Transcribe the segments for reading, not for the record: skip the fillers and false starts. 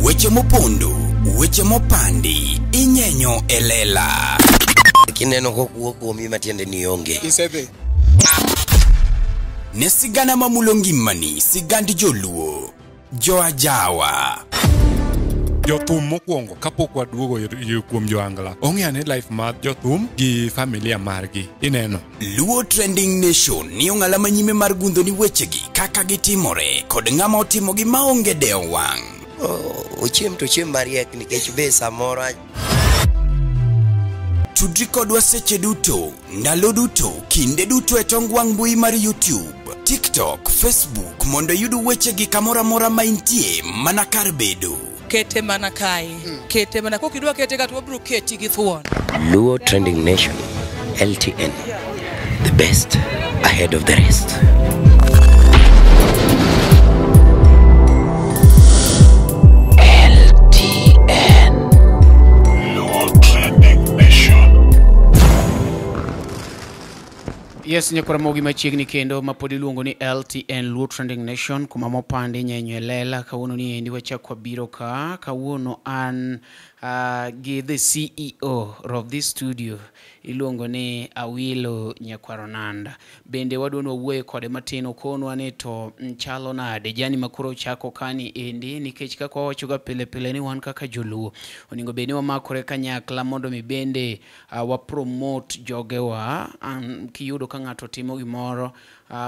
Weche mopondo, weche mopandi, inyenyo elela. Kineno kokuo kuomi matiende ni onge. Isebe. Ne sigana mamulongi mani, sigandi joluo, joajawa. Jothum mokwongo kapok waduogo kuom joangla. Ong'eane life mar jothum gi familia margi. Ineno. Luo Trending Nation ni ong'ala manyime mar gundo ni wechegi kaka gitimore kod ng'ama otimogi maonge deo wang'. Ochiem to chiem mariek nikech be samoro. Tudri kodwa seche duto, ndalo duto, kinde duto e tong wang' mbui mar YouTube, TikTok, Facebook mondo yudu wechegi kamora mora maintie mana kar bedo. Kete mana kai. Kete mana kokidwa kete kata wabro keti gi thuon. Luo Trending Nation, LTN. The best ahead of the rest. Yes, nyakora mogi machiegni kendo mapodi luongo ni LTN Luo Trending Nation kuma mopande nyenyo lela kawuono ni endi wachakwa biro ka kawuono an gi the CEO of this studio iluongo ni Awilo Nyakwaronanda. Bende wadwono wuoye kode matin okonwa ni to chalo nade jani makuro chako kani endi nikech kaka wawachoga pile pile ni wan kaka joluo oningo beni wamakore kanyakla mondo mi bende wa promote jogewa kiyudo ka ng'ato timo gimoro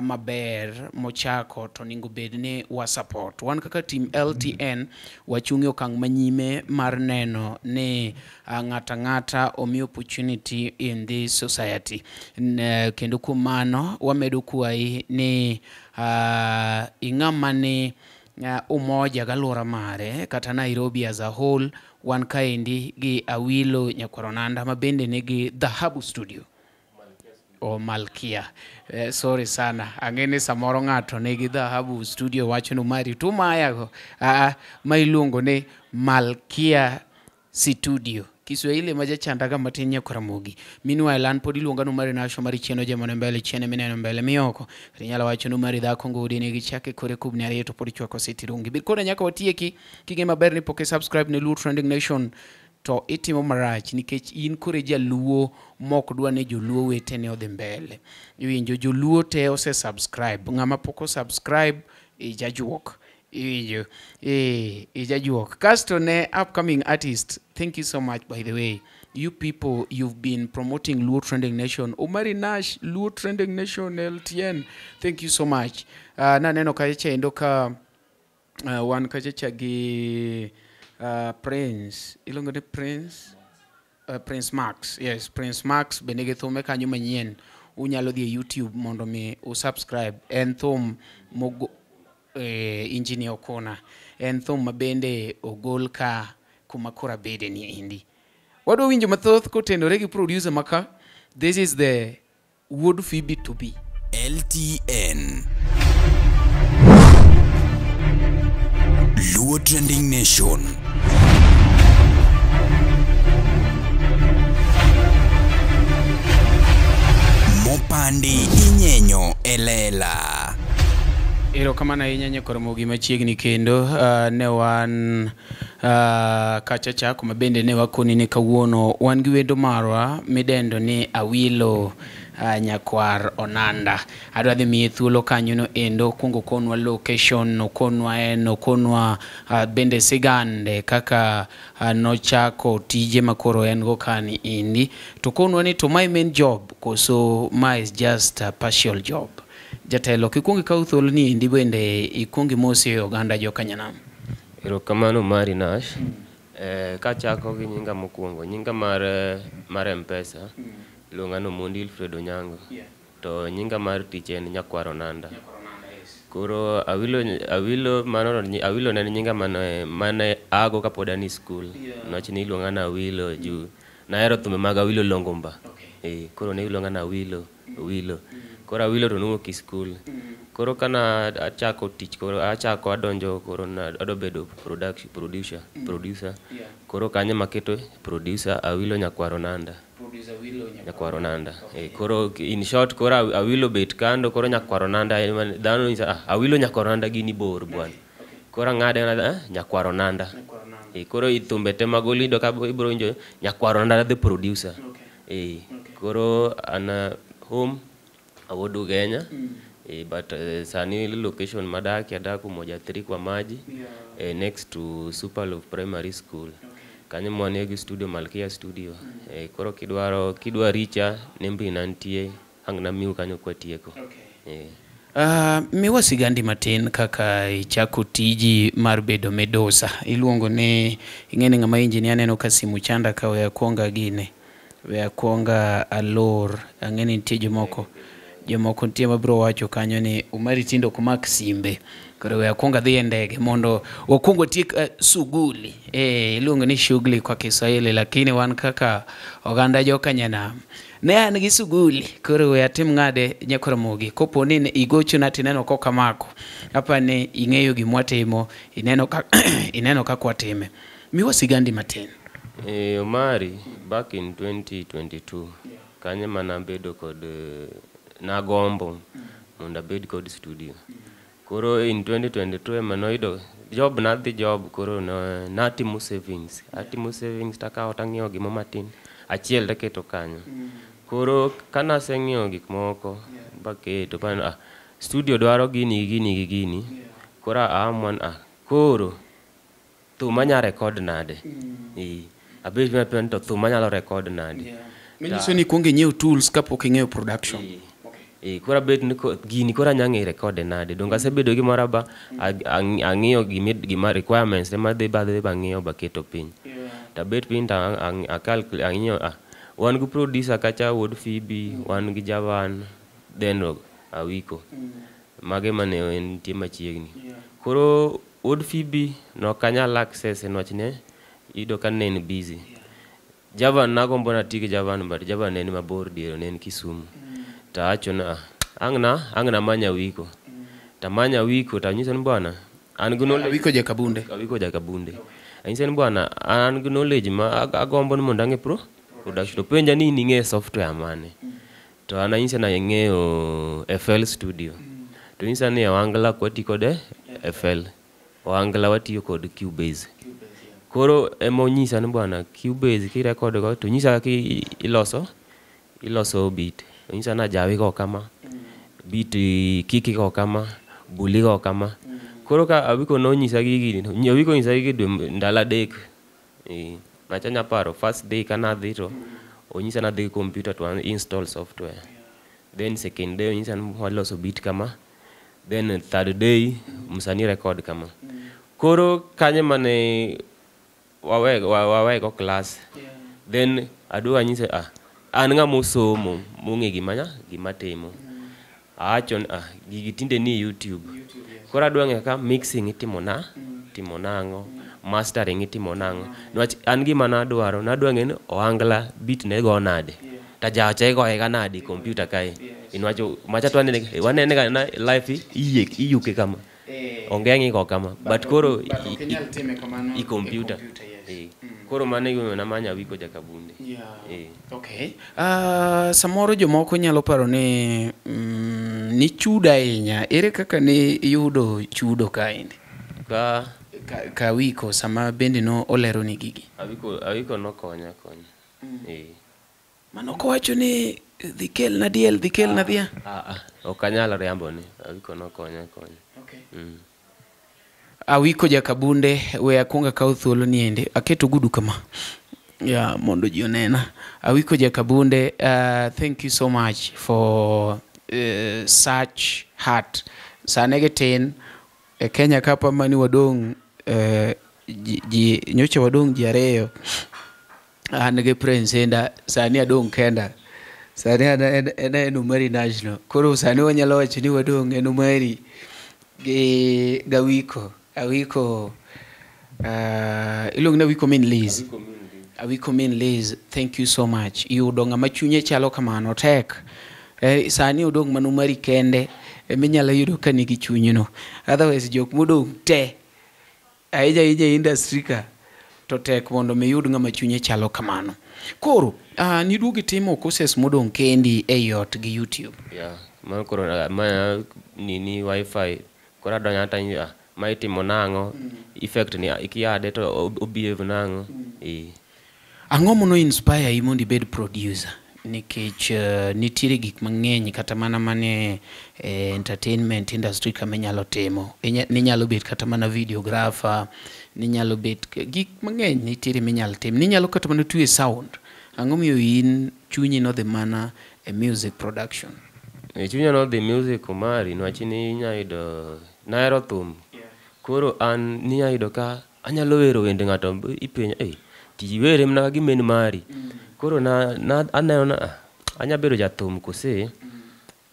maber mochako to ningo bedni wa support. Wan kaka team LTN wachungi okang' manyime mar neno ni ng'ata omi opportunity in this society. Kendo kumano wamedo kuai ni ing'ama ni umoja galura mare kata Nairobi as a whole wan kaendi gi Awilo Nyakwaronanda mabende nigi Dhahabu Studio. O Malkia. Sorry sana. Angene samoro ng'ato nigi Dhahabu Studio wachono mari tumaya go. Mailungo ne Malkia Studio. Kiswahili maja chandaga matin Nyakaramogi. Meanwhile an podi luonga no mari nasho mari chieno jamano mbele chiene mineno mbele miyoko. Nyala wachono mari dhako ngudi nigi chake kore kubni ariyo to podi chwako sitirungi. Bikona nyaka watieki kige maber ni poke subscribe ne Luo Trending Nation to itimo marach nikech in kore jaluo mok dwa ne joluo wetene odhi mbele. Iwinjo joluo te ose subscribe. Ng'ama poko subscribe jajuok. Iwinjo jajuok. Kasto ne upcoming artist, thank you so much by the way. You people, you've been promoting Luo Trending Nation. Omari Nash, Luo Trending Nation, LTN. Thank you so much. Na neno kachecha endo ka wan kachecha gi Prince, ilongo de Prince, Prince Max, yes, Prince Max, benege thume kanyo manyien, unyalo dhi YouTube mondo mi usubscribe, en thum mogo, Engineer Okona, en thum mabende ogol ka kumakura bede ni indi. Wado winjo mathoth kotendore gi producer maka, this is the Wood Phoebe to be. LTN Luo Trending Nation. Mopandi inyenyo elela. Ero kamana inyenyo Nyakaramogi machiegni kendo ne wan kachacha kuma bende ne wakoni ne kawuono wan gi wendo marwa midendo ni Awilo Nyakwaronanda. Adwa dhi miye thuolo kanyo no endo kungo konwa location okonwa bende sigande kaka nochako tije makoro en go kani indi to konwa ni to my main job koso my is just a partial job. Jatelo kikungi ka thuolo ni indi bende ikungi mosi oganda jo Kanyanam. Erokamano mari Nash. Kachako gi nyinga mokwongo nyinga mar M-Pesa luongano Mondi Alfredo Nyango. To nyinga mar tich en Nyakwaronanda. Koro Awilo ne nyinga mane ago kapod ani school. Noch ni iluongana Awilo juu nahero thumbe mag Awilo Longomba. Koro ne iluongana Awilo. Koro Awilo to nuo ki school. Koro kana achako tich koro achako adonjo koro ado bedo producer. Koro kanye maketo producer Awilo Nyakwaronanda. Nyakwaronanda. Koro in short koro Awilo bet kando koro Nyakwaronanda dhano Awilo Nyakwaronanda gini bor bwana. koro ng'ade nyakwaro nanda koro ithumbe te magolido ka ibro winjo nyakwaro nanda the producer koro ana home awodu Kenya but sani location madaki adaku moja 3 kwa maji next to Super Love Primary School kanyo mwanegi studio Malkia Studio koro kidwa richa nembi nantie angna miu kanyo kwa tieko miwa sigandi matin kaka ichako tiji mar bedo Medosa iluongo ni ing'eni ng'ama engineer neno ka simu chanda ka we akwonga gine we akwonga alor ang'eni nitie jomoko nitie mabro wacho kanyo ni umari tindo kumak simbe koro we akwonga dhi ndege mondo wakwongo tiek suguli iluongo ni shughuli kwa Kiswahili lakini wan kaka oganda joka Nyanam ne an gi suguli koro we atim ng'ade Nyakoromogi kopo ni igocho na tineno koka mako hapa ne ing'eyo gimwatimo ineno ka kwatime miwa sigandi matin Omari back in 2022 kanye mana bedo kod nagombo mondo abed kod studio koro in 2022 manoido job koro natimo savings takao tang'iewo gimo matin achiel taketo kanyo koro kana seng'iewo gik moko baketo pana studio dwaro gini koro amwan koro thumanya record nade abet mapen to thumanya record nade menyiso ni kuonge nyiew tools kapok ing'eyo production kora bet gini kora nyange record nade donga sebedo gi maraba ang'iyo gima requirements ema dhi bang'iyo baketo piny tabet piny ta ang'iyo wan gi producer kacha Wood Phoebe wan gi Javan then Awiko mage mane entie machiegni koro Wood Phoebe no kanyal access enwachne ido kan ne busy Javan nagombo na tigi Javan but Javan ne mabor diero ne Kisumu taacho na angna manya Awiko tamanya Awiko tanyiso ni bwana an gi knowledge Awiko Jakabunde anyise ni bwana an gi knowledge ma agombo ni mondo ang'e production penja ni ing'e software mane to ananyise na ing'eyo FL Studio to nyisa ni Wangla kwati kode FL Wangla watiyo kod Cubase koro emonyisa ni bwana Cubase ki record go to nyisa ki iloso beat nyisa na jawi go kama beat kiki go kama buli go kama koro ka Awiko no nyisa gigi Awiko nyisa gigi ndala dek nachanya paro first day kana dhi to onyisa na dhi computer to install software then second day onyisa ni waloso beat kama then third day msani record kama koro kanye mane wawego class then adwa nyise an ng'ama osomo mong'e gimatimo achon gigi tinde ni YouTube koro adwa ng'e ka mixing itimo nang'o mastering itimo nang'o niwach an gima nadwaro ng'e ni Ohangla beat ne go nade tajacha igoye ga nade computer kae niwach macha to wanene ga na live iyuke kama onge go kama but koro i computer koro mane yo na manya Awiko Jakabunde okay samoro jomoko nyalo paro ni chuda ahinya ere kaka ne yudo chudo kaende ka Awiko sama bende no olero ni gigi Awiko no konya mano ko wacho ni dhikel na dhia okanyal riambo ni Awiko no konya okay Awiko Jakabunde we akwonga kawo thuolo ni ende aketo gudu kama mondo ji onena Awiko Jakabunde thank you so much for such heart sanege tin Kenya kapa mani wadong nyocha wadong ji areyo an gi Prince enda sani adong kenda sani en Umari National koro sani wanyalo wacho ni wadong en Umari gi Awiko ilong na Awiko min Liz thank you so much yudo ng'ama chunye chalo kamano tek sani udong man Umari kende minyalo yudo ka nigi chunyno otherwise jok modong te aija industry ka to tek mondo mi yud ng'ama chunye chalo kamano koro niduogi timo courses modong kendi e yot gi YouTube man koro nini wifi kora donya ta ma itimo nang'o, effect ni ikiade to obehave nang'o. Ang'o mono inspire mondo ibed producer? Nikech nitiere gik mang'eny kata mana mane entertainment industry kama inyalo timo. Ninyalo bet kata mana videographer, ninyalo bet gik mang'eny nitiere minyalo tim. Ninyalo kata mana tuwe sound. Ang'o miyo in chunyi nodhi mana e music production? Chunya nodhi music mari, nwach ni inyayudo nahero thum. Koro an ninyayudo ka anyalo wero wende ng'ato ipenja, tiji were mana gimen mari. Koro aneno na anya bedo jathum kose,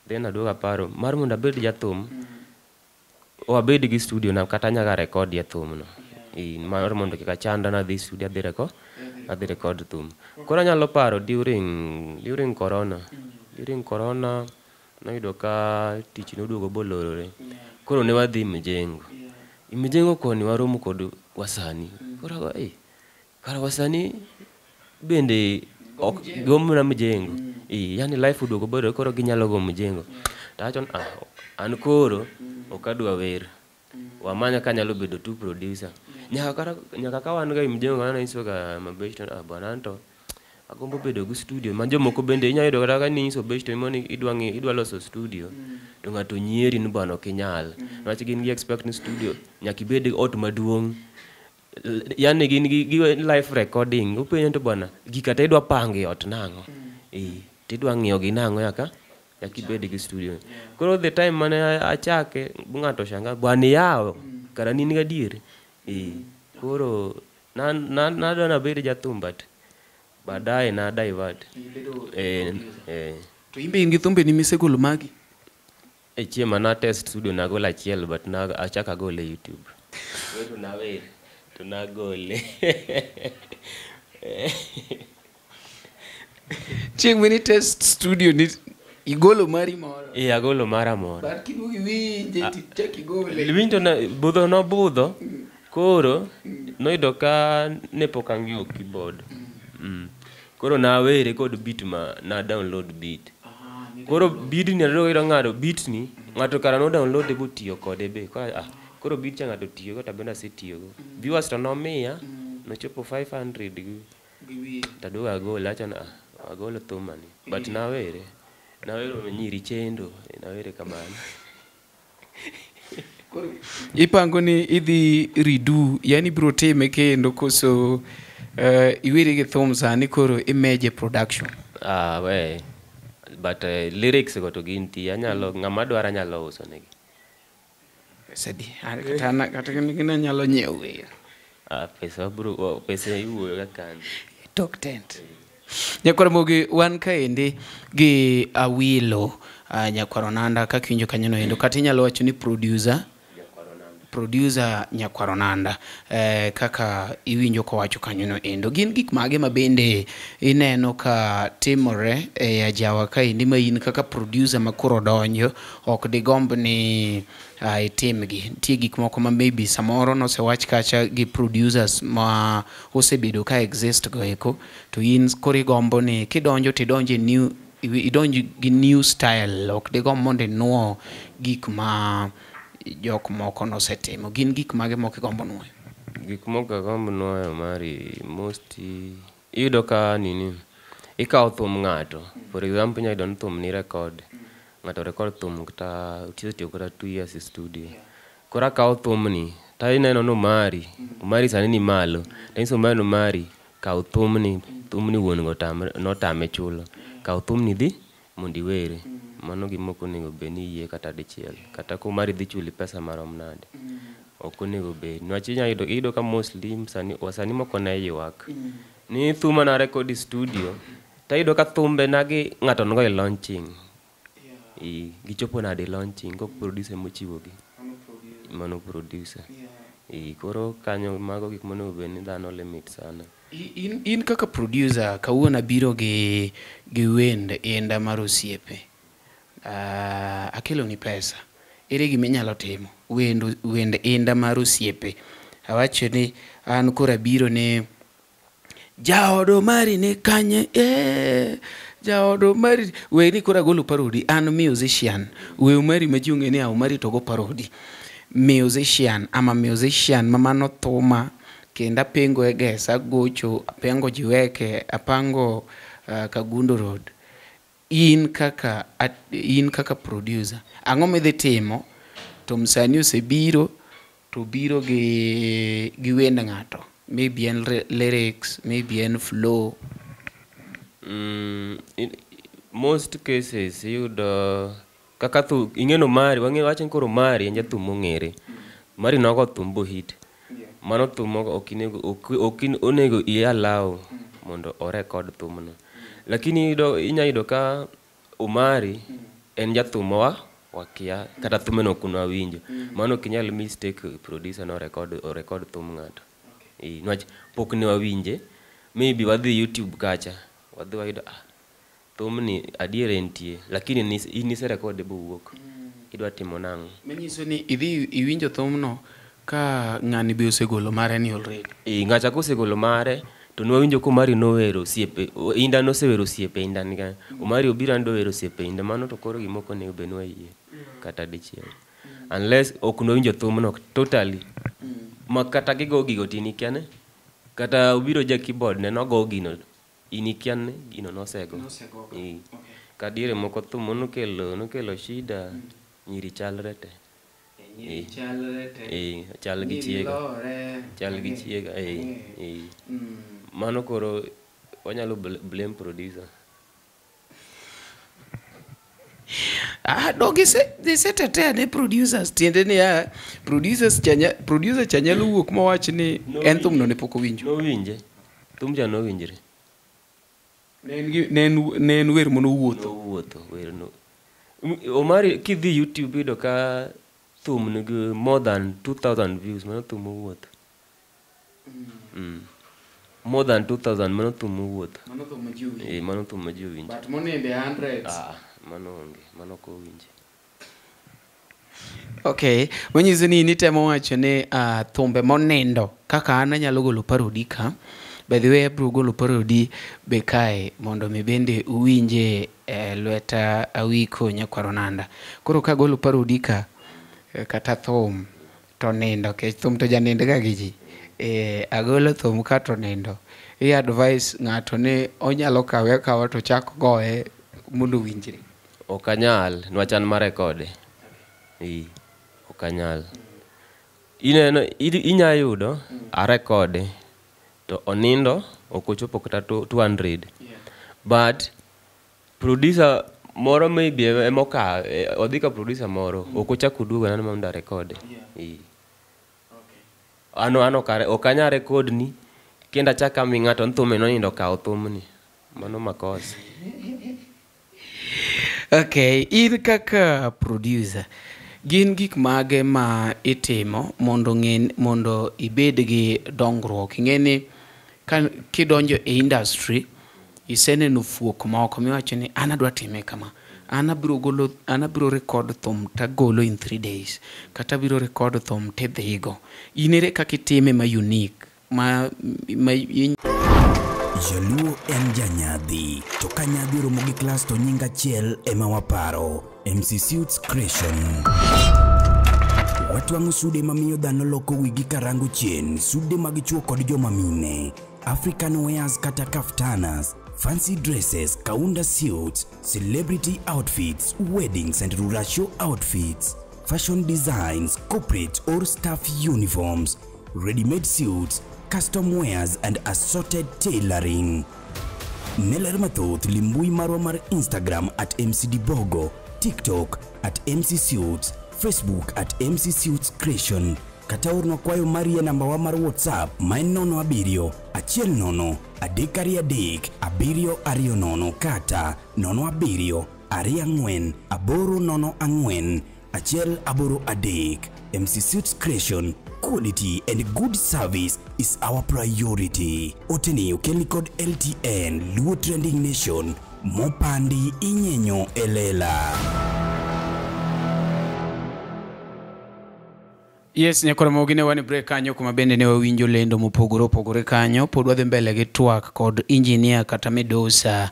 then aduoga paro mar mondo abed jathum, wabed gi studio na kata anyaga record ya thum no. Mar mondo kika chanda na dhi studio adhi record thum. Koro anyalo paro during corona. During corona noyudo ka tich noduogo bolorore. Koro ne wadhi Mijengo koni waromo kod wasani. Koro kara wasani bende gomo na Mijengo. Yani life uduogo bolorore koro ginyalo go Mijengo. Tachon an koro okadwa wer. Wamanya kanyalo bedo tu producer. Nyaka ka wan ga Mijengo kana iso ga mabeshto bwana anto agombo bedo gi studio manjo moko bende inyayudo kata ni iso beshto moni idwa loso studio to ng'ato nyieri ni bwana kinyal nwach gin gi expect ni studio nyaki bed ot maduong', yani gin gi live recording upenyo to bwana gikata idwa pange ot nang'o tidwa ng'iyo gi nang'o yaki bed gi studio. Koro the time mane achake ng'ato shanga bwana yao kara nini gadier. Koro na bed jathum but baadaye na divert. To imbe ingi thumbe ni misegolo magi? Chiema na test studio na gola achiel but na achaka gole YouTube. To na gole. Chieng mini test studio ni igolo mari moro? Agolo mara moro. But kidugi winje tichaki gole. Winjo na budho no budho. Koro noyudo ka ne pok ang'eyo keyboard. Koro na were kod beat na download beat. Koro beat ni ado ng'ado beat ni ng'ato kara no download bo tiyo kode be. Koro beat cha ng'ato tiyo go tabenda setiyo go. Viewers to nomiya no chopo 500 gi taduoga gol acha na agolo thumani. But na were nyiri chendo na were kamano. Ipango ni idhi redo, yani bro time kendo koso iwiri gi thum sani koro imeje production? But lyrics go to ginti anyalo ng'ama dwara nyalo uso negi. Sadi kata gina nyalo nyiewo wer. Pesa iwuoyo ga kan. Talk tent. Nyakwaromogi wan kaendi gi Awilo Nyakwaronanda kaka winjo kanyono endo kata inyalo wacho ni producer Nyakwaronanda kaka iwinjo kowacho kanyono endo. Gin gik mage mabende ineno ka timore e ajawa kaendi ma in kaka producer makoro donjo ok digomb ni itimgi? Nitie gik moko ma maybe samoro nosewach kacha gi producers ma osebedo ka exist go eko to in koro igombo ni kidonjo tidonje idonji gi new style, ok digomb mondo inuo gik ma jok moko nosetimo. Gin gik mage moko igombo nuoyo? Gik moko gombo nuoyo mari iyudo ka ikawo thum ng'ato, for example inyayudo ni thum ni record, ng'ato record thum kata tiyo kata 2 years studio. Koro akawo thum ni ta ineno no mari sani ni malo taiso mari kawo thum ni wuon go notame chulo, kawo thum ni dhi mondi were. Mano gimoko nego be ni yie kata dichiel kata ko mari dhi chuli pesa marom nade ok onego be nwach inyayudo ka mostly sani moko na ywak ni thuma na record studio tayudo ka thumbe nagi ng'ato ngo launching gichopo nade launching kok producer mochiwo gi mano producer. Koro kanyo mago gik monego be ni dhano limit sana. In kaka producer kawuono biro gi wend enda mar osiepe, akelo ni pesa, ere gima inyalo timo? Wend enda mar osiepe, awacho ni an kora biro ne jaodo mari ne kanye jaodo mari we ni kora golo parodi, an musician we mari majiunge ni au mari togo parodi musician mamano thuma kenda pengo egesa gocho pengo jiweke apango Kagundo Road in kaka producer ang'o midhi timo to msani osebiro to biro gi wend ng'ato maybe en lyrics maybe en flow most cases yudo kaka thu ing'eno mari wachen koro mari en jathum mong'ere mari nogo thumbo hit mano thum onego iallow mondo o record thumno lakini inyayudo ka Omari en jathum wakia kata thumeno kuna winjo mano kinyal mistake producer no record thum ng'ato nwach pok ne wawinje maybe wadhi YouTube kacha wadhi wayudo thumni adier entie lakini inise record bowuok idwa timo nang'o manyiso ni idhi iwinjo thumno ka ng'ani be osegolo mare ni already ng'acha kosegolo mare to nwawinjo ko Omari nowero siepe inda nosewero siepe inda nika Omari obiro ando wero siepe inda mano to koro gimoko ne benwa yie kata dichiel unless ok nwawinjo thumno totally makata gigo tinikiane kata obiro ja keyboard ne nogo gino inikiane gino nosego kadiere moko thum nokelo shida nyiri chalre te chal gi chiega mano koro wanyalo blame producer no gisetetea ne producers tiende ni producer chanyalo wuok mawach ni en thumno ne pok owinjo nowinje thum cha nowinjre ne en wer monowuotho werno Omari kidhi YouTube yudo ka thum nigi more than 2000 views mano thum owuotho more than 2000 mano thum owuotho mano thum ma ji owinjo but monende hundreds mano ko winje okay manyiso ni nitemo wacho ni thumbe monindo kaka an anyalo golo parody ka by the way abro golo parody be kae mondo mi bende uwinje lweta awiko nyakwaronanda koro ka golo parody ka kata thum to nindo ke thum to janind ga giji agolo thum ka to nindo advice ng'ato ne onyalo kawe to chako goe mondo winjre okanyal nwachan ma rekode okanyal ineno inyayudo a rekode to onindo okochopo kata 200 but producer moro maybe emoka odhika producer moro okochako duogo nana mamda rekode ano kare okanya record ni kenda chaka mi ng'ato nthume nonindo kawo thumni mano makosa okay in kaka producer gin gik mage ma itimo mondo ibed gi dongruok ing'eni kidonjo e industry iseneno fuok moko miwacho ni an adwa time kama an abiro record thum tagolo in 3 days kata abiro record thum tidhigo inere kaka itime ma unique Jaluo en janyadhi to ka nyadhi romo gi class to nyinga chiel ema waparo MC Suits Creation watwang'o sude mamiyo dhano loko wigi karango chien sude mag chuo kod joma mine African wears kata kaftanas fancy dresses kaunda suits celebrity outfits weddings and rural show outfits fashion designs corporate or staff uniforms ready-made suits custom wears and assorted tailoring. Neler mathoth limbui marwa mar Instagram at MCDbogo, TikTok at MCSuits, Facebook at MCSuits Creation. Kata urno kwayo marie namba wa mar WhatsApp maen 07 100 333 720 kata 07 24 804 183. MCSuits Creation. Quality and good service is our priority. Oteni ukeli code LTN Luo Trending Nation Mopandi Inyenyo Elela. Yes, nyakora mogi ne wani break kanyo kuma bende ne wawinjo lendo mopogore opogore kanyo. Pod wadhi mbele gi twak kod engineer kata midusa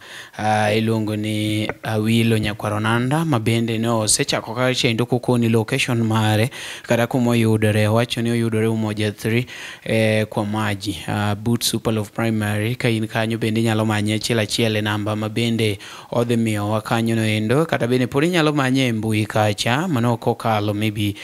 iluongo ni Awilo Nyakwaronanda ma bende ne osechako kaka chendo kokoni location mare kata kuma oyudore. Wacho ni oyudore Umoja 3 kwa maji Boot Super Love Primary. Ka in kanyo bende nyalo manye achiel namba ma bende odhi miyo wa kanyo no endo. Kata bende pod nyalo manye e mbui kacha mano kokalo maybe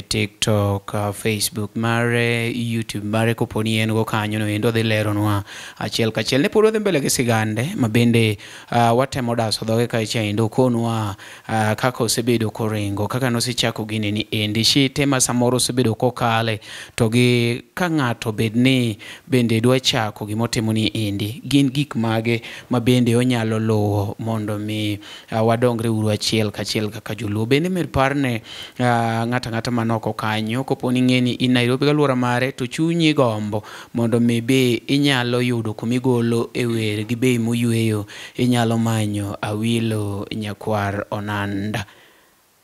TikTok, Facebook mare, YouTube mare koponi en go kanyo no endo dhi leronwa achiel kachiel. Ne pod wadhi mbele gi sigande ma bende watemo daso dhoge kacha endo konwa kaka osebedo koringo, kaka nosechako gine ni endi shite ma samoro osebedo kokale to gi ka ng'ato bedni bende dwa chako gimotimo ni endi gin gik mage ma bende onyalo luwo mondo mi wadongre uru achiel kachiel kaka joluo. Bende mer parne ng'ata manoko kanyo koponi ng'eni in Nairobi galuora mare to chunyi gombo mondo mi be inyalo yudo kumigolo e wer gi bei moyweyo, inyalo manyo Awilo Nyakwaronanda.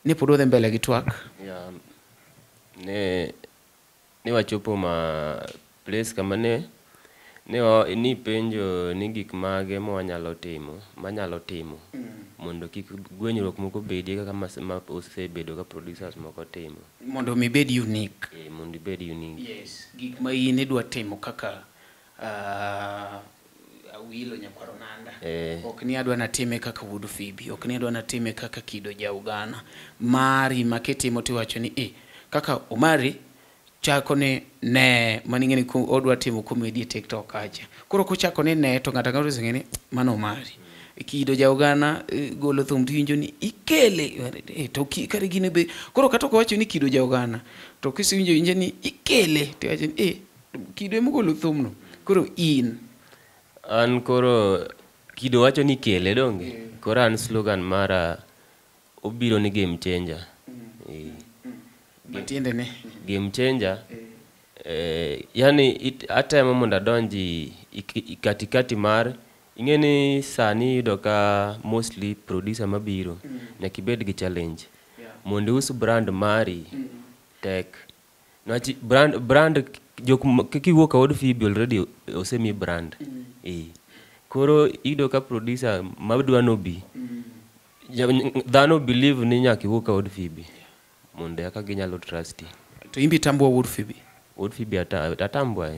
Ne pod wadhi mbele gi twak. Ne wachopo ma place kama ni penjo ni gik mage manyalo timo mondo kik gwenyruok moko bedie kaka ma osebedo ka producers moko timo mondo mi bed unique. Mondo ibed unique. Yes, gik ma in idwa timo kaka Awilo Nyakwaronanda. Ok ni adwa natime kaka Wood Phoebe, ok ni adwa natime kaka Kido Jaugana. Mari maketimo tiwacho ni kaka Omari chako ni ne maningeni odwa timo comedy TikTok kacha. Koro kochako ni ne to ngata ngaro singeni mano Omari. Kido Jaugana golo thum tiwinjo ni ikele to kare gine be koro kata ko wacho ni Kido Jaugana to kisiwinjo inje ni ikele to wacho ni Kido emo golo thum no. Koro in an koro Kido wacho ni kele donge. Koro an slogan mara obiro ni game changer. Matiende ne Game changer. Yani atemo mondo adonji katikati mar ingeni sani yudo ka mostly producer mabiro nyaka ibed gi challenge mondo us brand mari tek. Nachi brand jok kiwuok Wood Phoebe already osemi brand. Koro yudo ka producer madwa nobi dhano believe ni nyaka iwuok Wood Phoebe mondo aka ginyalo trust. To imbi tambua Wood Phoebe. Wood Phoebe atambua.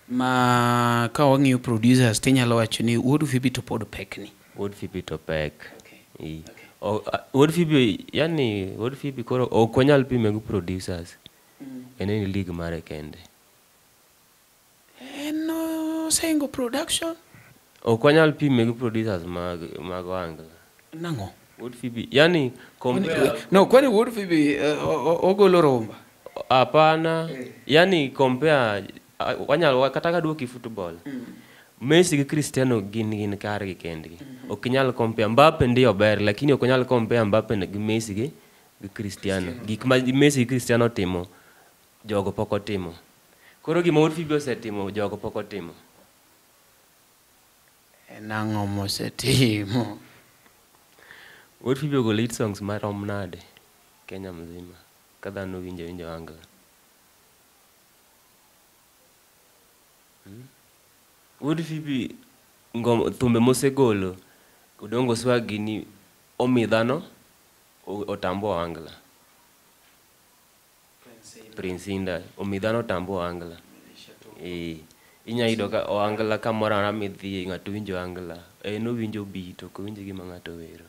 Ma ka wang'iyo producers tinyalo wacho ni Wood Phoebe to pod pek ni. Wood Phoebe to pek. Wood Phoebe yani Wood Phoebe koro ok onyal pime gi producers. Ene league mare kende. No single production. Ok onyal pime gi producers mag wanga. Nango. Wood Phoebe yani no kwani Wood Phoebe ogolo romba. Hapana. Yani compare wanyalo kata ka duoki football. Messi gi Cristiano gin kar gi kendgi. Ok nyal compare. Mbappe ndio ber lakini ok nyal compare Mbappe gi Messi gi Cristiano. Gik ma Messi gi Cristiano timo jogo poko timo. Koro gima Wood Phoebe osetimo jogo poko timo. Nango mosetimo. Wood Phoebe go lead songs marom nade Kenya mzima kada no winjo anga. Wood Phoebe ngom thumbe mosegolo udongo swagi ni omidhano otambo angla. Prince Inda omidhano tambo angla. Inya ido ka angla kamora na midhi ng'ato winjo angla. No winjo beat ko winjo gima ng'ato wero.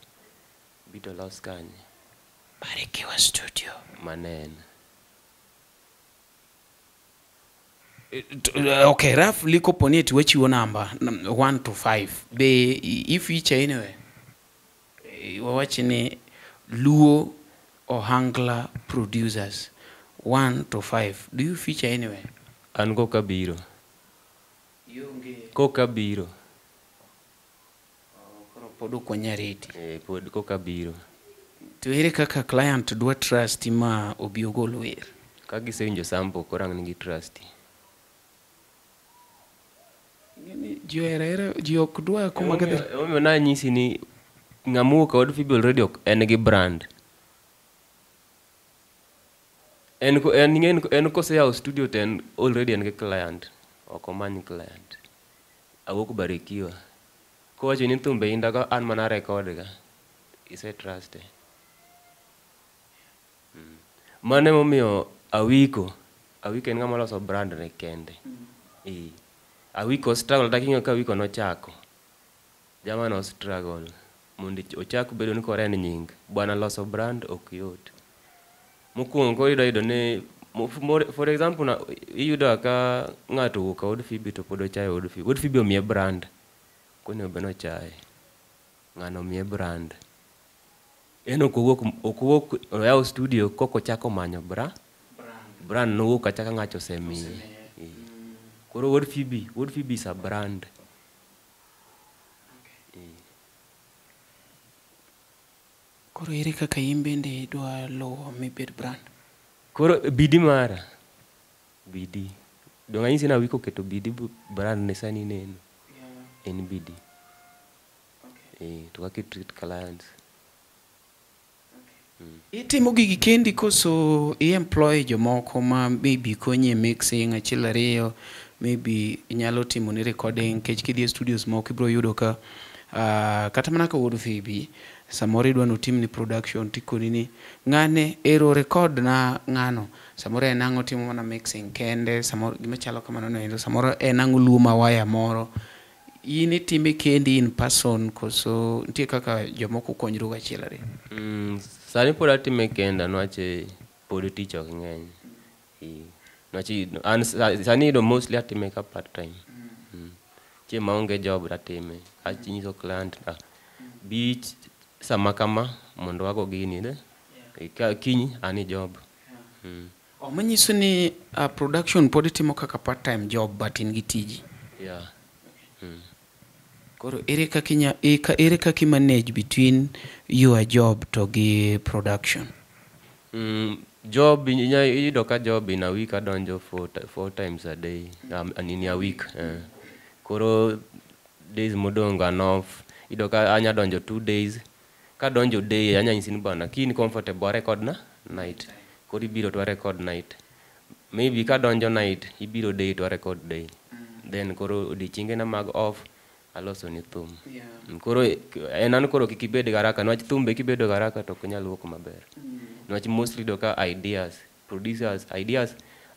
Bito los kanye. Barikiwa studio. Manene. Okay, roughly koponi eti wechiwo number 1 to 5. Be if each anyway. Wawachi ni Luo Ohangla producers 1 to 5. Do you feature anywhere? An koka biro. Yonge. Koka biro. Koro podo konya reti. Pod koka biro. To ere kaka client dwa trust ma obiogolo wer. Ka gisewinjo sample korang nigi trust. Ji ok dwa kuma gadhi. Omiyo na nyisi ni ng'amuo ka Wood Phoebe already en gi brand. en kose yawo studio ten already en gi client okomany client awuok Barikiwa kowacho ni thumbe indago an mana record ga ise trust mane momiyo Awiko en ng'ama loso brand ne kende Awiko struggle taking'o ka Awiko nochako jama no struggle mondo ochak bedo ni kore en nying bwana loso brand ok yot mokuongo iyudo ni for example iyudo ka ng'ato wuok od Phoebe to pod ochayo od Phoebe omiye brand kone obeno chaye ng'ano omiye brand en ok owuok oyawo studio koko chako manyo brand nowuok achaka ng'acho osemiye koro od Phoebe is a brand. Koro ere kaka in bende idwa luwo mibed brand? Koro bidi mara dong' anyisi na Awiko keto bidi brand ne sani neno en bidi to kaka treat clients. Itimo gigi kendi koso i-employ jomoko ma maybe konyi e mixing achiel ariyo, maybe inyalo timo ni recording nikech kidhi e studios moko ibiro yudo ka kata mana ka wuod Phoebe samoro idwa no tim ni production tikoni ni ng'ane ero record na ng'ano samoro en ang'o timo mana mixing kende samoro gima chalo kamano no samoro en ang'o luma waya moro in itime kendi in person koso nitie kaka jomoko konyru achiel ariyo? Sani pod atime kenda nwache pod tich ok ng'eny nwache sani iyudo mostly atime ka part time chieng' maonge job atime achinyiso client bich sama kama mondo wago gini kiny ani job. Manyiso ni production pod itimo kaka part time job but in gi tiji. Koro ere kaka manage between your job to gi production? Job iyudo ka job in a week adonjo 4 times a day in a week koro days modongo anof iyudo ka anya donjo 2 days ka donjo day anya nyisi ni bana kini comfortable record na night koro ibiro to record night maybe ka donjo night ibiro day to record day then koro odiochienge na mag off aloso ni thum koro an koro kik ibed garaka nwach thumbe kibedo garaka to ok nyal wuok maber nwach mostly do ka producers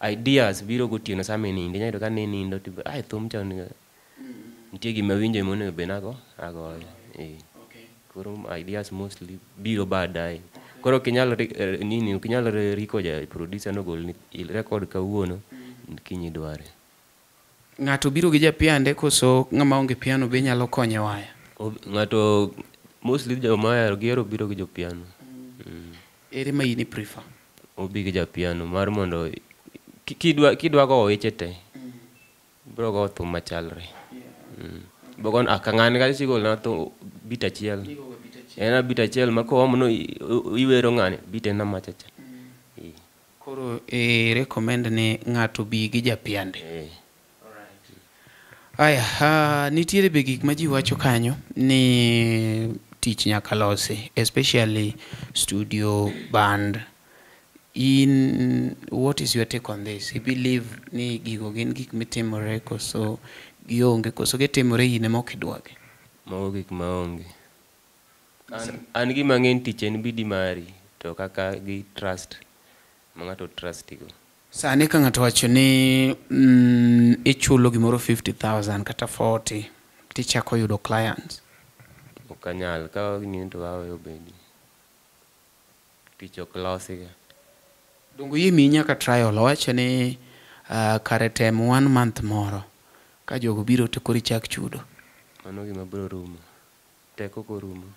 ideas biro gotieno sama nindo nyalo ka ne nindo to thum chan nitie gima winjo monego be nago agoyo koro ideas mostly biro baadaye koro kinyalo riko ja producer no gol ni record kawuono kiny dware. Ng'ato biro gi japiande koso ng'ama onge piano be nyalo konye waya? Ng'ato mostly joma gihero biro gi jopiano. Ere ma in prefer? Obi gi japiano mar mondo kidwa go weche te biro go thum machalre bogon akang'ani ka sigol na to bit achiel en bit achiel ma ko omono iwero ng'ani bit en machacha. Koro recommend ni ng'ato bi gi japiande. Aya, nitiere be gik ma ji wacho kanyo ni tich nyaka losi, especially studio band. What is your take on this? You believe ni gigo gin gik mitimore koso gionge koso gitimore in ema ok idwage? Mago gik maonge. An gima ng'eny tich en bidi mari to kaka gi trust ma ng'ato trustigo. Sani ka ng'ato wacho ni ichulo gimoro 50,000 kata 40 tichako yudo clients. Okanyal ka gini to aweyo bedi. Tich ok losiga. Dongo yie mi nyaka trial wacho ni kare tem 1 month moro ka jogo biro to koro ichak chudo. Mano gima biro rumo. Teko ko rumo.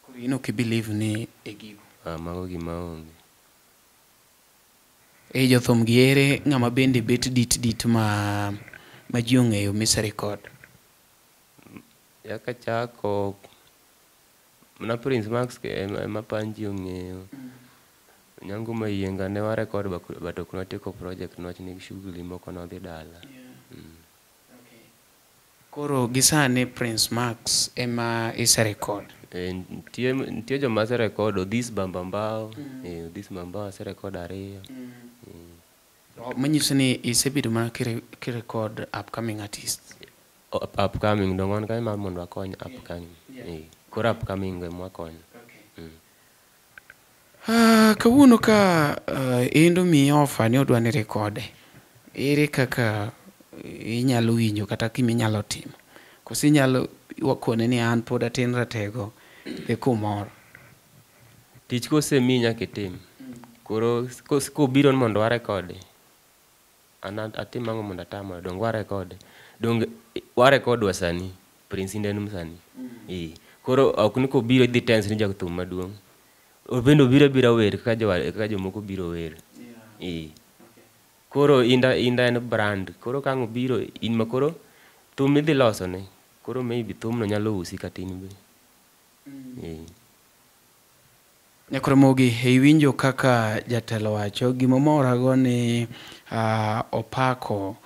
Koro in ok believe ni e gigo. Mago gima onge. Jothum gi ere ng'ama bende bet dit ma ji ong'eyo misa record? Yaka chako na Prince Max ema Panji ong'eyo. Nyango Mayienga ne wa record but ok natieko project nwach ni shughuli moko nodhi dala. Koro gisane Prince Max ema isa record? Nitie joma se record Odhis Bambambao, Odhis Bambambao se record ariyo. Manyiso ni isebedo mana kirecord upcoming artists. Upcoming dong wan kae mar mondo wakony upcoming. Koro upcoming go mwakonyo. Kawuono ka endo miyi offer ni odwa ni rekode, ere kaka inyalo winjo kata giminyalo timo? Koso inyalo wakone ni an pod atin ratego e kumoro? Tich kosemiyi nyaka itim. Koro kobiro mondo warekode, an atim ang'o mondo atamo dong warekode. Dong warekodwa sani, Prince Indah sani. Koro ok ni kobiro idhi tense ni jathum maduong'. Obendo bira wer kaka jomoko biro wer. Koro Indah en brand. Koro ka ng'o biro in ma koro thum idhi loso ne. Koro maybe thum no nyalo usi katin be. Nyakoromogi, iwinjo kaka jatelo wacho, gimomorago ni opako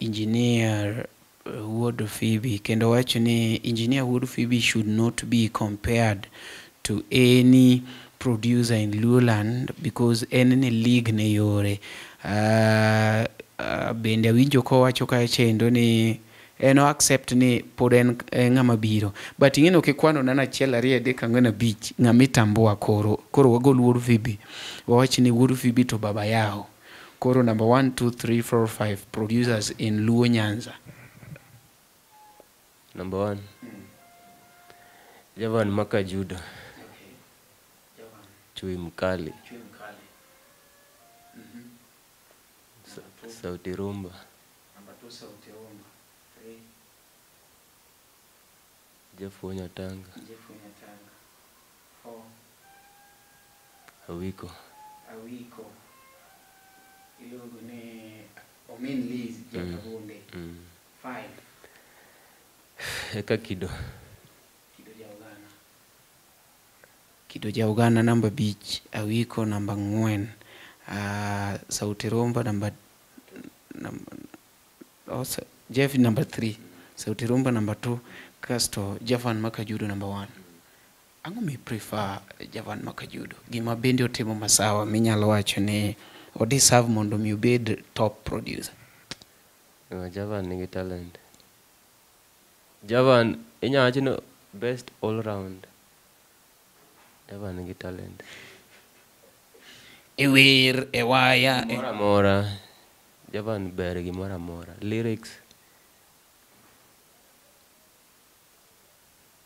engineer Wuod Phoebe, kendo wacho ni engineer Wuod Phoebe should not be compared to any producer in Luoland because en ne league ne yore. Bende winjo ko wacho kae chendo ni eno accept ni pod en ng'ama biro, but ing'eno kikwano nana achiel ariyo adek ang'wen abich ng'ama itambua koro wagol Wuod Phoebe, wawach ni Wuod Phoebe to baba yao. Koro number 1 2 3 4 5 producers in Luo Nyanza. Number 1 Javan Makajudo. Chui Mkali. Sauti Rumba. Number 2 Sauti Rumba. 3 Jefu Nyatanga. 4 Awiko. Iluongo ni Omin Liz Jakabunde. 5 Eka Kido. Kido ja Uganda namba 5, Awiko namba 4, Sauti Rumba namba Jeff namba 3, Sauti Rumba namba 2, kasto Javan Makajudo namba 1. Ang'o mi prefer Javan Makajudo? Gima bende otimo masawa minyalo wacho ni o deserve mondo mi obed top producer? Javan nigi talent. Javan inya wacho no best all round. Javan nigi talent. Ewer, ewaya, mora. Javan ber gi mora. Lyrics.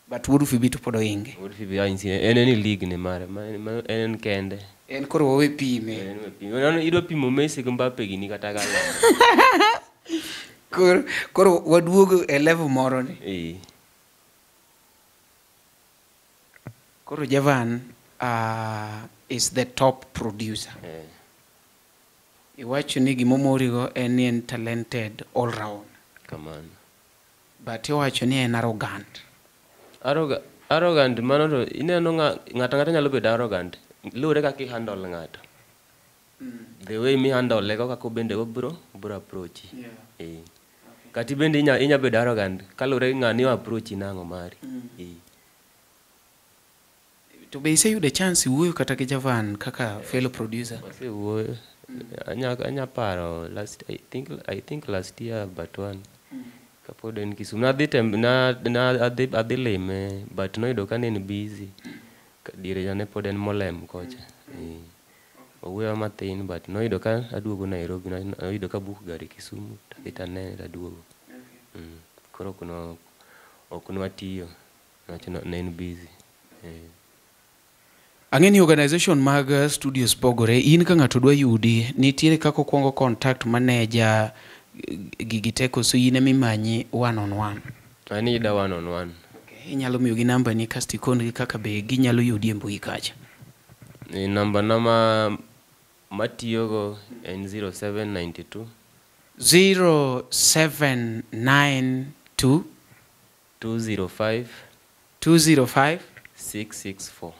But Wuod Phoebe to podo inge. Wuod Phoebe en any league ne mare. En kende. En koro wawe pime. Idwa pimo Messi gi Mbappe gini kata gala. Koro waduogo e level moro ni. Koro Javan is the top producer. Iwacho ni gimomorigo en talented all round. Come on. But iwacho ni en arrogant. Arrogant mano to ineno ng'ata nyalo bedo arrogant. Luwore kaka i handle ng'ato. The way mi handle lego kako bende bro approach. Kati bende inya bedo arrogant kalure ng'ani approach nang'o mari. To be iseyudo chance wuoyo kata gi Javan kaka fellow producer? Wasewuoyo. Anya paro I think last year but one. Kapod en Kisumu adhi lime but noyudo ka ne en busy. Diere jane pod en molem kocha. Owuoyo matin but noyudo ka aduogo Nairobi, noyudo ka book gari Kisumu itanene aduogo. Koro ok nwatiyo ne en busy. Ang'eni organization mag studios pogore, in ka ng'ato dwa yudi, nitiere kako kuongo contact manager gigiteko so in emimanyi one on one? I need a one on one. Okay. Inyalo miyo gi namba ni kasti kongi kaka be ginyalo yudi e mbui kacha? Namba matiyogo en 0792 0792 205 664.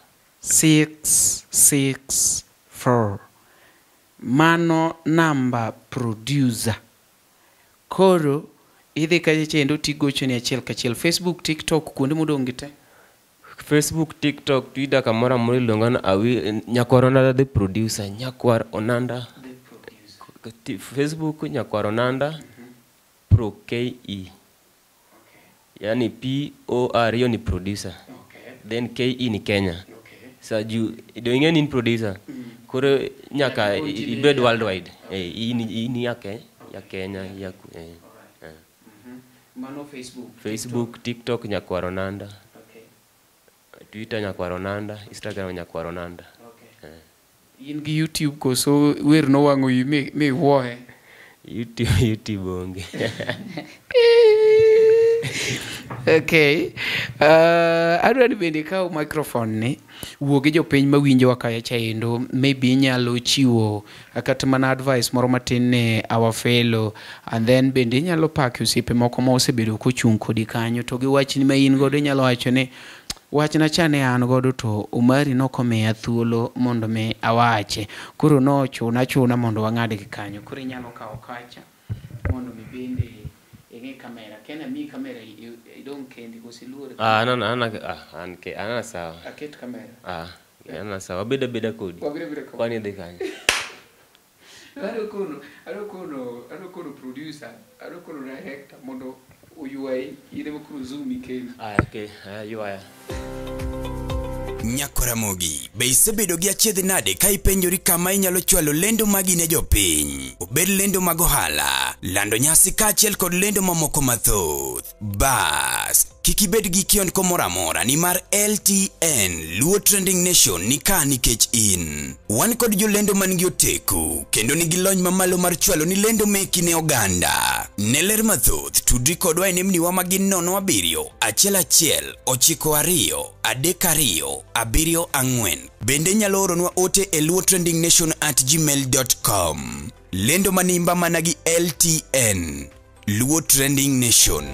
664. Mano namba producer. Koro idhi kache chendo tigocho ni achiel kachiel. Facebook, TikTok, kuonde modong' gite? Facebook, TikTok, Twitter, kamora muri longana Nyakwar Onanda the producer, Nyakwar Onanda. Facebook Nyakwar Onanda Pro KE. Yani POR hiyo ni producer. Then KE ni Kenya. Sa juu doing any producer. Kore nyaka ibed worldwide. Hii ni yake ya Kenya ya Mano Facebook. Facebook, TikTok Nyakwar Onanda. Twitter Nyakwar Onanda, Instagram Nyakwar Onanda. In gi YouTube ko so wer no wango yi me woe. YouTube onge. Okay. Adwa ni bende kawo microphone ni wuogi jopiny mawinjo wa kaya chaendo, maybe inyalo chiwo kata mana advice moro matin ne our fellow, and then bende inyalo paki osiepe moko ma osebedo kochung' kodi kanyo to gi wachni ma in godo inyalo wacho ni wachna chane an godo to Omari nokomiya thuolo mondo me awache, koro chuna mondo wang'ad gi kanyo, koro inyalo kawo kacha mondo mi bende ing'e kamera. Kena mi kamera idong kendi kosiluore. Ana sawa. Aket kamera. Ana sawa. Beda kodi. Kwani dhi kanyo. Ado kono producer, ado kono director mondo uyuai ire mokuru zoom kendi. Okay. Yuaya. Nyakораmogi, be isebedo gi achiedh nade ka ipenjori kama inyalo chwalo lendo magi ne jopiny? Obed lendo mag ohala, lando nyasi kaachiel kod lendo mamoko mathoth. Bas, kik ibed gi kionko moro amora nimar LTN Luo Trending Nation ni ka nikech in. Wan kod jolendo man gi oteku kendo nigi lony mamalo mar chwalo ni lendo meki ne oganda. Ne ler mathoth tudri kodwa e nembniwa magin 07 1 9 2 3 2 bende nyalo oronwa ote e luotrendingnation@gmail.com. Lendo manimba mana gi LTN Luo Trending Nation.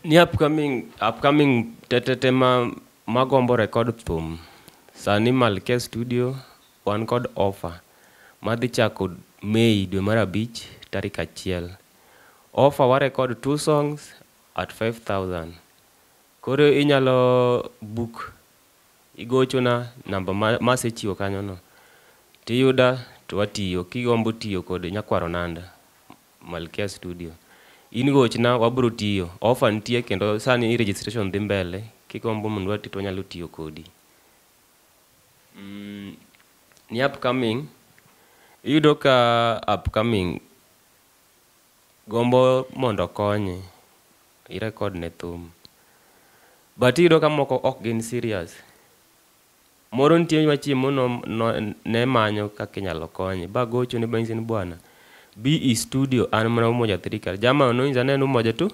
Ni upcoming tetema magombo record thum. Sani Malkia Studio wan kod offer madhi chako Mei dwe mar 5 tarik 1. Offer wa record 2 songs at 5,000. Koro inyalo book igochona namba masechiwo kanyo no. Tiyuda to watiyo kigombo tiyo kod Nyakwar Onanda Malkia Studio. In gochna wabro tiyo. Offer nitie kendo sani registration dhi mbele. Kigombo mondo wati to nyalo tiyo kodi. Ni upcoming. Iyudo ka upcoming gombo mondo konye i-record ne thum. But iyudo ka moko ok gin serious. Moro nitie machiemo ne manyo kaka inyalo konye. Ba gocho ne bang'e ni bwana. BE Studio an mana umoja thirikar. Jama no inza neno umoja tu.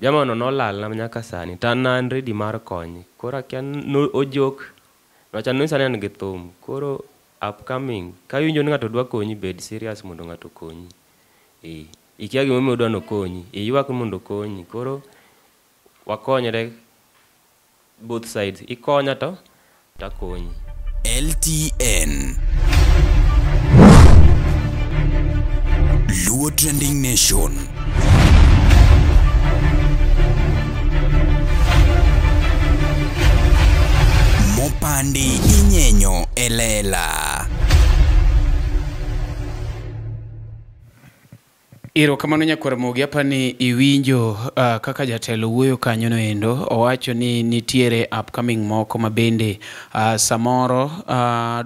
Jama no lal na nyaka sani. Tan an ready mar konye. Koro kian no ojok. Wacha no inza neno gi thum. Koro upcoming. Ka winjo ni ng'ato dwa konyi bed serious mondo ng'ato konyi. Ikia gima odwa no konyi. Ywak mondo konyi. Koro wakonyre both sides. Ikonya to takonyi. LTN Luo Trending Nation. Mopandi inyenyo elela. Iro kamano Nyakwaramogi, apani iwinjo kaka jatelo wuoyo kanyo no endo. Owacho ni nitiere upcoming moko mabende samoro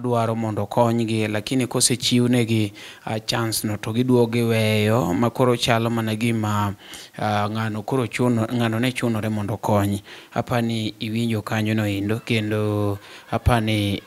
dwaro mondo konygi, lakini kosechiwnegi chance no to giduogi weyo makoro chalo mana gima ng'ano ne chunore mondo konyi. Apani iwinjo kanyo no endo, kendo apani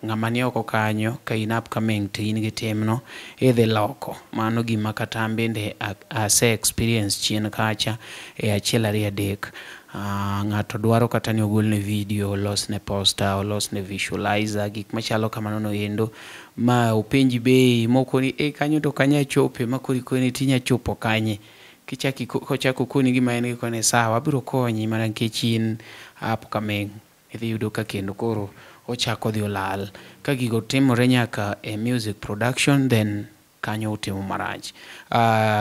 ng'amani oko kanyo ka in upcoming to in gi timno idhi loko. Mano gima kata bende ase experience chien kacha e achiel 2 3. Ng'ato dwaro kata ni ogolne video, olosne poster, olosne visualizer, gik machalo kamano no endo, ma upenji bei moko ni kanyo to kanya chope makori koni tinya chopo kanye. Kichaki kochako koni gima en kone sawa abiro konyi mana nikech in upcoming. Idhi yudo ka kendo koro ochako dhi olal. Ka gigo timore nyaka e music production, then kanyo utimo marach.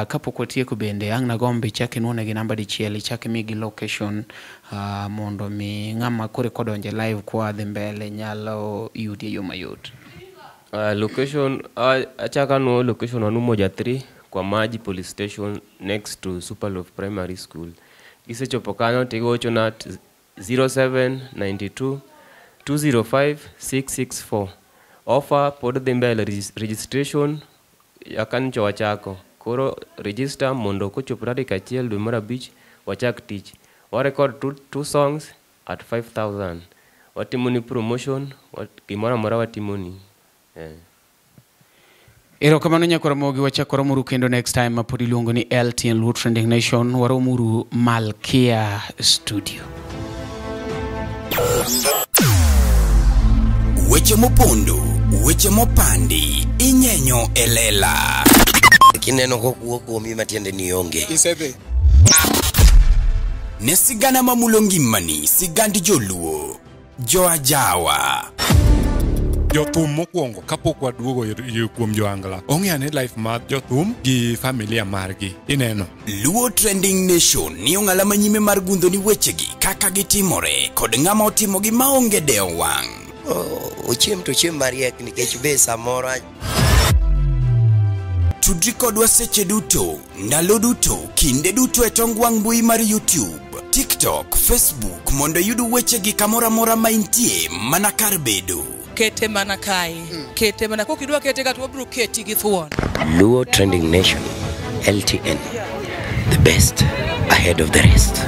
Kapok watieko bende ang' nagombi chak inuone gi namba dichiel, chak migi location mondo mi ng'ama kore kodonje live kwa dhi mbele nyalo yudi yo mayot. Location achaka no location anu moja 3 kwa Maji Police Station next to Superlove Primary School. Kisechopo kanyo tigocho na 0792 205 664. Offer pod dhi mbele registration yakancho wachako. Koro register mondo kochopo tarik 1 dwe mar 5 wachak tich. Wa record 2 songs at 5,000. Watimoni promotion, gimoro amora watimoni. Erokamano Nyakoromogi, wachakore muru kendo next time mapod iluongo ni LTN Luo Trending Nation. Waromuru Malkia Studio. Weche mopondo, weche mopandi, inyenyo elela. Kineno kokuok kuomi matiende ni onge. Isebe. Ne sigana mamulo ngimani, sigandi joluo, joajawa. Jothum mokwongo kapok waduogo kuom joangla. Ong'eane life mar jothum gi familia margi. Ineno. Luo Trending Nation ni ong'ala manyime mar gundo ni wechegi kaka gitimore kod ng'ama otimo gi maonge deo wang'. Ochiem to chiem mariek nikech be samoro. Tudri kodwa seche duto, ndalo duto, kinde duto e tong wang' mbui mar YouTube, TikTok, Facebook mondo yudu wechegi kamora mora maintie mana kar bedo. Kete mana kae. Kete mana kokidwa kete ka to bro keti gi thuon. Luo Trending Nation, LTN, the best ahead of the rest.